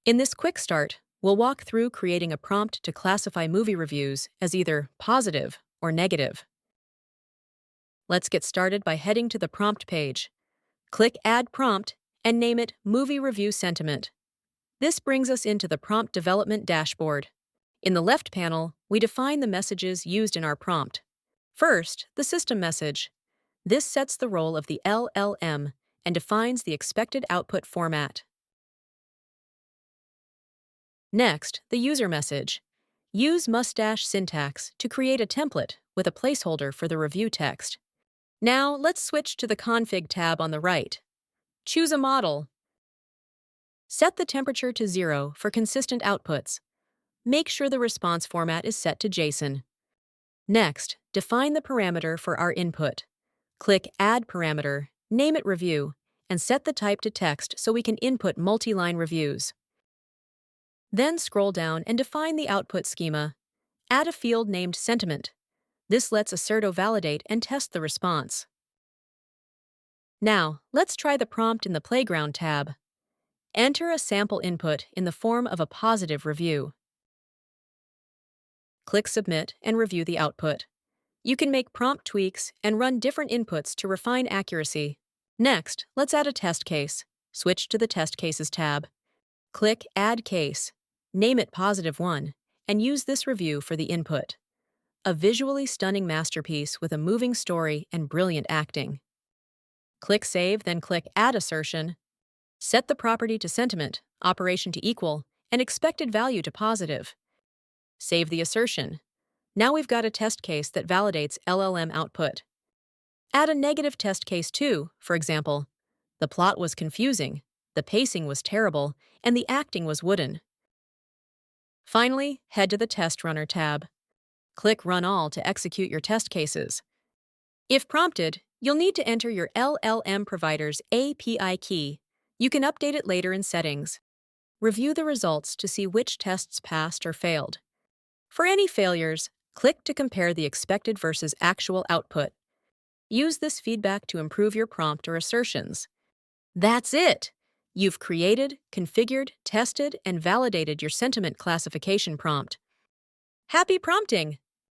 In this quick start, we'll walk through creating a prompt to classify movie reviews as either positive or negative. Let's get started by heading to the prompt page. Click Add Prompt and name it Movie Review Sentiment. This brings us into the prompt development dashboard. In the left panel, we define the messages used in our prompt. First, the system message. This sets the role of the LLM and defines the expected output format. Next, the user message. Use Mustache syntax to create a template with a placeholder for the review text. Now, let's switch to the Config tab on the right. Choose a model. Set the temperature to 0 for consistent outputs. Make sure the response format is set to JSON. Next, define the parameter for our input. Click Add Parameter, name it Review, and set the type to text so we can input multi-line reviews. Then scroll down and define the output schema. Add a field named Sentiment. This lets Asserto validate and test the response. Now, let's try the prompt in the Playground tab. Enter a sample input in the form of a positive review. Click Submit and review the output. You can make prompt tweaks and run different inputs to refine accuracy. Next, let's add a test case. Switch to the Test Cases tab. Click Add Case. Name it Positive 1, and use this review for the input. A visually stunning masterpiece with a moving story and brilliant acting. Click Save, then click Add Assertion. Set the property to Sentiment, operation to equal, and expected value to positive. Save the assertion. Now we've got a test case that validates LLM output. Add a negative test case too, for example. The plot was confusing, the pacing was terrible, and the acting was wooden. Finally, head to the Test Runner tab. Click Run All to execute your test cases. If prompted, you'll need to enter your LLM provider's API key. You can update it later in settings. Review the results to see which tests passed or failed. For any failures, click to compare the expected versus actual output. Use this feedback to improve your prompt or assertions. That's it! You've created, configured, tested, and validated your sentiment classification prompt. Happy prompting!